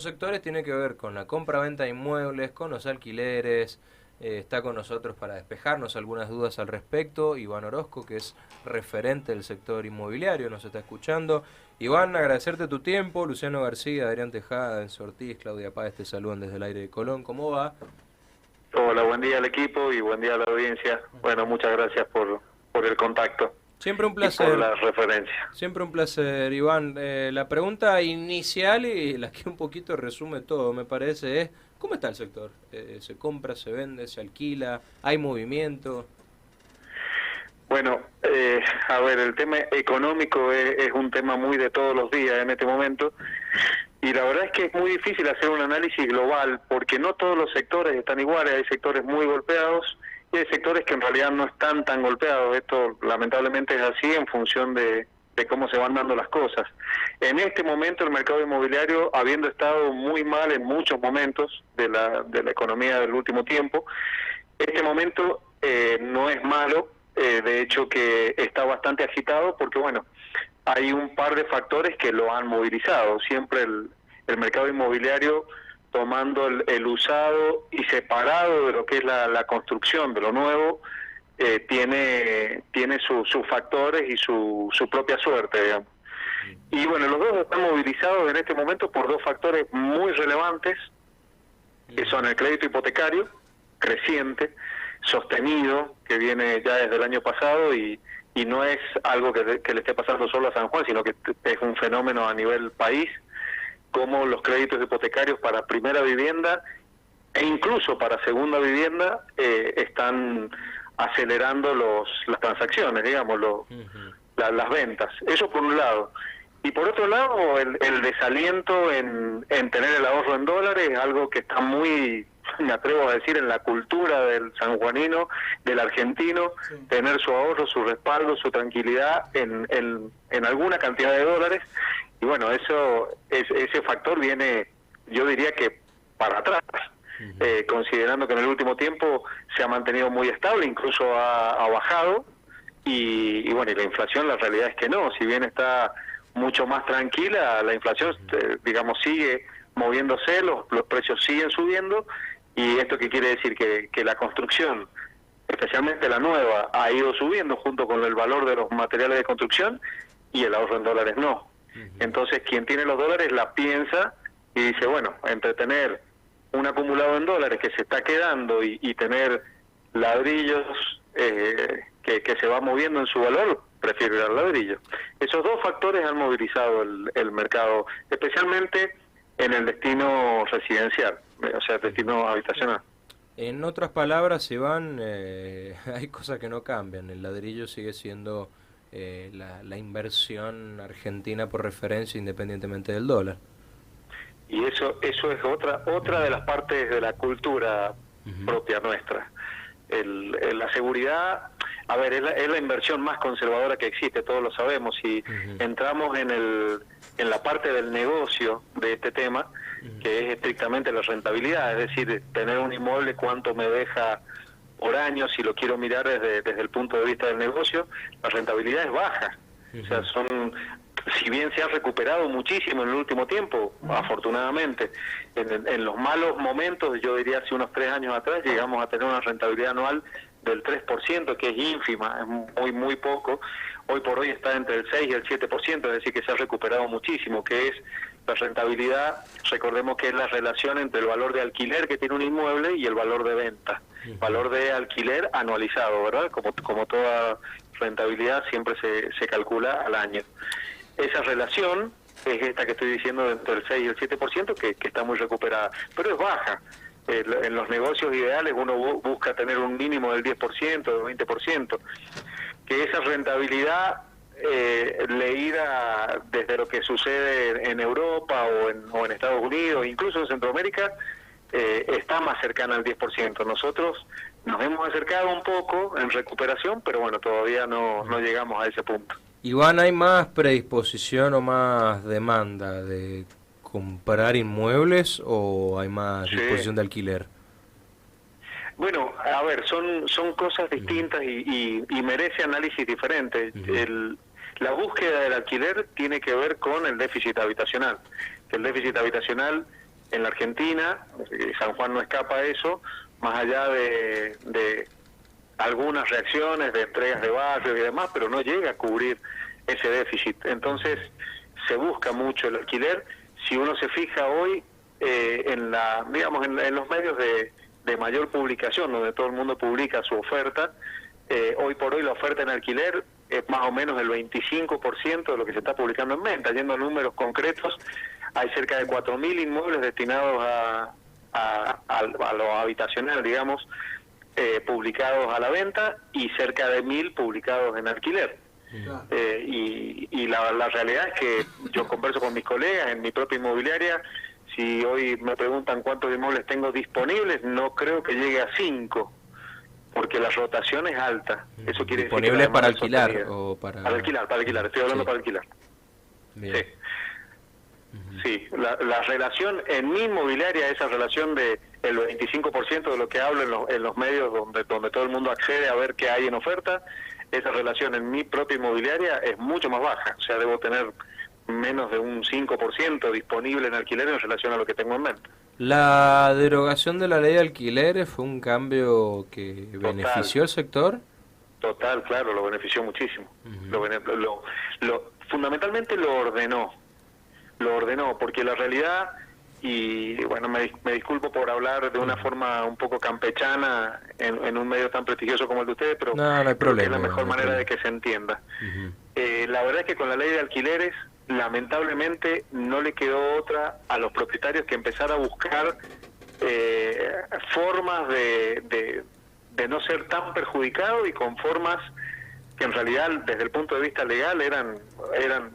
Sectores tiene que ver con la compra-venta de inmuebles, con los alquileres. Está con nosotros para despejarnos algunas dudas al respecto Iván Orozco, que es referente del sector inmobiliario, nos está escuchando. Iván, agradecerte tu tiempo. Luciano García, Adrián Tejada, Enzo Ortiz, Claudia Páez te saludan desde el aire de Colón. ¿Cómo va? Hola, buen día al equipo y buen día a la audiencia. Bueno, muchas gracias por el contacto Siempre un y por placer. la referencia. Siempre un placer, Iván. La pregunta inicial y la que un poquito resume todo, me parece, es ¿cómo está el sector? ¿Se compra, se vende, se alquila? ¿Hay movimiento? Bueno, a ver, el tema económico es un tema muy de todos los días en este momento y la verdad es que es muy difícil hacer un análisis global porque no todos los sectores están iguales, hay sectores muy golpeados y hay sectores que en realidad no están tan golpeados. Esto lamentablemente es así en función de cómo se van dando las cosas. En este momento el mercado inmobiliario, habiendo estado muy mal en muchos momentos de la economía del último tiempo, este momento no es malo, de hecho que está bastante agitado porque bueno, hay un par de factores que lo han movilizado. Siempre el mercado inmobiliario tomando el usado y separado de lo que es la construcción, de lo nuevo, tiene sus factores y su propia suerte, digamos. Y bueno, los dos están movilizados en este momento por dos factores muy relevantes, que son el crédito hipotecario, creciente, sostenido, que viene ya desde el año pasado y no es algo que le esté pasando solo a San Juan, sino que es un fenómeno a nivel país, como los créditos hipotecarios para primera vivienda e incluso para segunda vivienda están acelerando las transacciones, digamos, las ventas. Eso por un lado. Y por otro lado, el desaliento en tener el ahorro en dólares es algo que está muy, me atrevo a decir, en la cultura del sanjuanino, del argentino, sí. Tener su ahorro, su respaldo, su tranquilidad en alguna cantidad de dólares. Y bueno, ese factor viene, yo diría que para atrás, considerando que en el último tiempo se ha mantenido muy estable, incluso ha bajado. Y bueno, y la inflación, la realidad es que no, si bien está mucho más tranquila, la inflación, digamos, sigue moviéndose, los precios siguen subiendo, y esto qué quiere decir que la construcción, especialmente la nueva, ha ido subiendo junto con el valor de los materiales de construcción y el ahorro en dólares no. Entonces quien tiene los dólares la piensa y dice, bueno, entre tener un acumulado en dólares que se está quedando y tener ladrillos que se va moviendo en su valor, prefiero ir al ladrillo. Esos dos factores han movilizado el mercado, especialmente en el destino residencial, o sea, el destino habitacional. En otras palabras, Iván, hay cosas que no cambian. El ladrillo sigue siendo la inversión argentina por referencia, independientemente del dólar. Y eso es otra de las partes de la cultura propia nuestra. La seguridad, a ver, es la inversión más conservadora que existe, todos lo sabemos. Si entramos en la parte del negocio de este tema, que es estrictamente la rentabilidad, es decir, tener un inmueble, cuánto me deja por año, si lo quiero mirar desde el punto de vista del negocio, la rentabilidad es baja. O sea, si bien se ha recuperado muchísimo en el último tiempo, afortunadamente, en los malos momentos, yo diría hace unos 3 años atrás, llegamos a tener una rentabilidad anual del 3%, que es ínfima, es muy poco. Hoy por hoy está entre el 6 y el 7%, es decir, que se ha recuperado muchísimo, que es la rentabilidad. Recordemos que es la relación entre el valor de alquiler que tiene un inmueble y el valor de venta. Valor de alquiler anualizado, ¿verdad? Como toda rentabilidad siempre se calcula al año. Esa relación es esta que estoy diciendo, entre el 6 y el 7%, que está muy recuperada, pero es baja. En los negocios ideales uno busca tener un mínimo del 10%, del 20%, que esa rentabilidad leída desde lo que sucede en Europa o en Estados Unidos, incluso en Centroamérica, está más cercana al 10%. Nosotros nos hemos acercado un poco en recuperación, pero bueno, todavía no llegamos a ese punto. Iván, ¿hay más predisposición o más demanda de comprar inmuebles o hay más disposición de alquiler? Bueno, a ver, son cosas distintas y merece análisis diferentes. La búsqueda del alquiler tiene que ver con el déficit habitacional. El déficit habitacional en la Argentina, San Juan no escapa a eso, más allá de algunas reacciones de entregas de barrios y demás, pero no llega a cubrir ese déficit. Entonces se busca mucho el alquiler. Si uno se fija hoy en los medios de mayor publicación, donde todo el mundo publica su oferta, hoy por hoy la oferta en alquiler es más o menos el 25% de lo que se está publicando en venta. Yendo a números concretos, hay cerca de 4.000 inmuebles destinados a lo habitacional, digamos, publicados a la venta, y cerca de 1.000 publicados en alquiler. Y la realidad es que yo converso con mis colegas en mi propia inmobiliaria. Si hoy me preguntan cuántos inmuebles tengo disponibles, no creo que llegue a 5, porque la rotación es alta. Eso quiere decir ¿Disponibles para alquilar o para...? Para alquilar, estoy hablando para alquilar. Bien. Sí. Sí, la relación en mi inmobiliaria, esa relación de el 25% de lo que hablo en los medios donde todo el mundo accede a ver qué hay en oferta, esa relación en mi propia inmobiliaria es mucho más baja. O sea, debo tener menos de un 5% disponible en alquiler en relación a lo que tengo en venta. ¿La derogación de la ley de alquileres fue un cambio que benefició al sector? Total, claro, lo benefició muchísimo. Fundamentalmente lo ordenó, porque la realidad, y bueno, me disculpo por hablar de una forma un poco campechana en un medio tan prestigioso como el de ustedes, pero no hay problema, es la mejor manera de que se entienda. La verdad es que con la ley de alquileres, lamentablemente, no le quedó otra a los propietarios que empezar a buscar formas de no ser tan perjudicados, y con formas que en realidad desde el punto de vista legal eran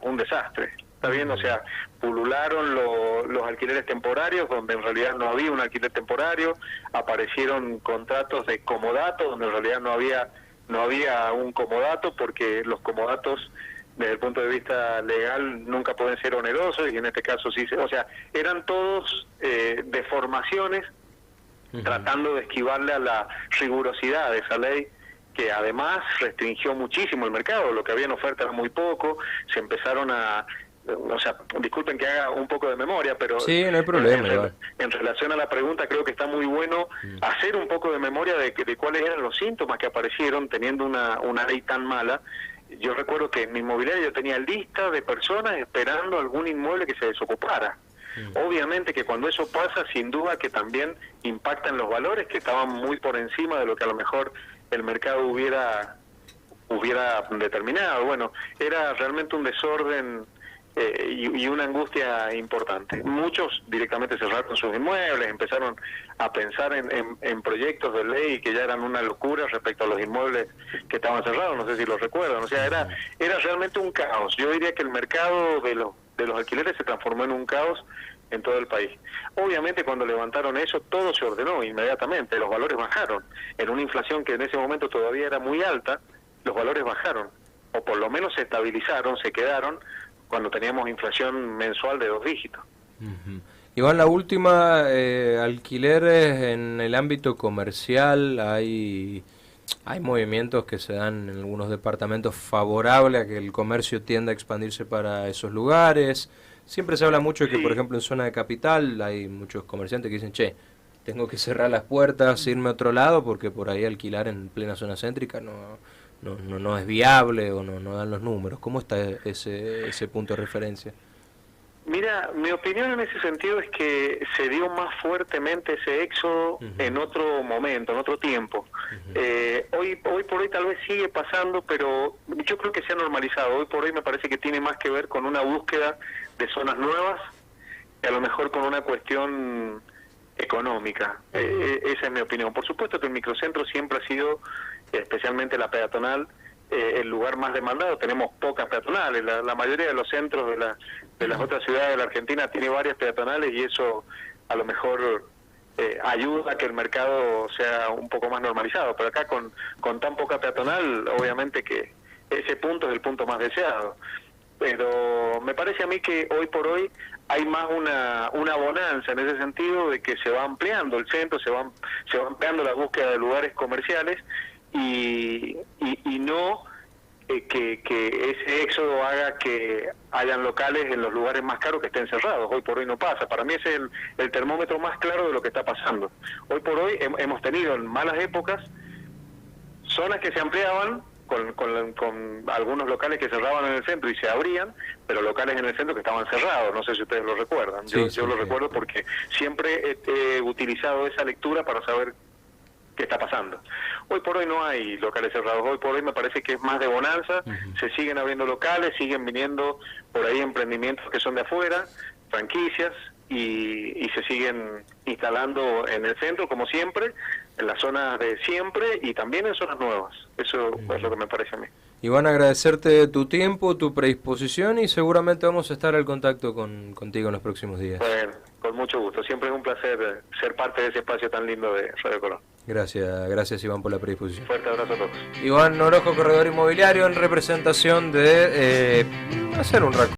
un desastre. ¿Está bien? O sea, pulularon los alquileres temporarios, donde en realidad no había un alquiler temporario, aparecieron contratos de comodato, donde en realidad no había un comodato, porque los comodatos desde el punto de vista legal nunca pueden ser onerosos, y en este caso sí, o sea, eran todos deformaciones tratando de esquivarle a la rigurosidad de esa ley, que además restringió muchísimo el mercado. Lo que había en oferta era muy poco, se empezaron o sea, disculpen que haga un poco de memoria, pero sí, no hay problema. En relación a la pregunta, creo que está muy bueno hacer un poco de memoria de cuáles eran los síntomas que aparecieron teniendo una ley tan mala. Yo recuerdo que en mi inmobiliaria yo tenía lista de personas esperando algún inmueble que se desocupara. Obviamente que cuando eso pasa, sin duda que también impactan los valores, que estaban muy por encima de lo que a lo mejor el mercado hubiera determinado. Bueno, era realmente un desorden y una angustia importante. Muchos directamente cerraron sus inmuebles, empezaron a pensar en proyectos de ley que ya eran una locura respecto a los inmuebles que estaban cerrados, no sé si lo recuerdan. O sea, era realmente un caos. Yo diría que el mercado de los alquileres se transformó en un caos en todo el país. Obviamente cuando levantaron eso, todo se ordenó inmediatamente, los valores bajaron. En una inflación que en ese momento todavía era muy alta, los valores bajaron, o por lo menos se estabilizaron, se quedaron, cuando teníamos inflación mensual de 2 dígitos. Iván, la última, alquileres en el ámbito comercial, hay movimientos que se dan en algunos departamentos favorables a que el comercio tienda a expandirse para esos lugares. Siempre se habla mucho de que, por ejemplo, en zona de capital hay muchos comerciantes que dicen, che, tengo que cerrar las puertas, irme a otro lado, porque por ahí alquilar en plena zona céntrica no es viable o no dan los números. ¿Cómo está ese punto de referencia? Mira, mi opinión en ese sentido es que se dio más fuertemente ese éxodo en otro momento, en otro tiempo. Hoy por hoy tal vez sigue pasando, pero yo creo que se ha normalizado. Hoy por hoy me parece que tiene más que ver con una búsqueda de zonas nuevas, que a lo mejor con una cuestión económica. Esa es mi opinión. Por supuesto que el microcentro siempre ha sido, especialmente la peatonal, el lugar más demandado. Tenemos pocas peatonales. La mayoría de los centros de las otras ciudades de la Argentina tiene varias peatonales, y eso a lo mejor ayuda a que el mercado sea un poco más normalizado. Pero acá con tan poca peatonal, obviamente que ese punto es el punto más deseado. Pero me parece a mí que hoy por hoy hay más una bonanza en ese sentido, de que se va ampliando el centro, se va ampliando la búsqueda de lugares comerciales, y no que ese éxodo haga que hayan locales en los lugares más caros que estén cerrados. Hoy por hoy no pasa. Para mí ese es el termómetro más claro de lo que está pasando. Hoy por hoy hemos tenido en malas épocas zonas que se ampliaban con algunos locales que cerraban en el centro y se abrían, pero locales en el centro que estaban cerrados. No sé si ustedes lo recuerdan. Sí, yo lo recuerdo porque siempre he utilizado esa lectura para saber qué está pasando. Hoy por hoy no hay locales cerrados. Hoy por hoy me parece que es más de bonanza. Se siguen abriendo locales, siguen viniendo por ahí emprendimientos que son de afuera, franquicias, y se siguen instalando en el centro como siempre, en las zonas de siempre y también en zonas nuevas. Eso es lo que me parece a mí. Iván, agradecerte tu tiempo, tu predisposición, y seguramente vamos a estar al contacto contigo en los próximos días. Bueno, con mucho gusto. Siempre es un placer ser parte de ese espacio tan lindo de Radio Colón. Gracias Iván por la predisposición. Fuerte abrazo a todos. Iván Orozco, corredor inmobiliario, en representación de hacer un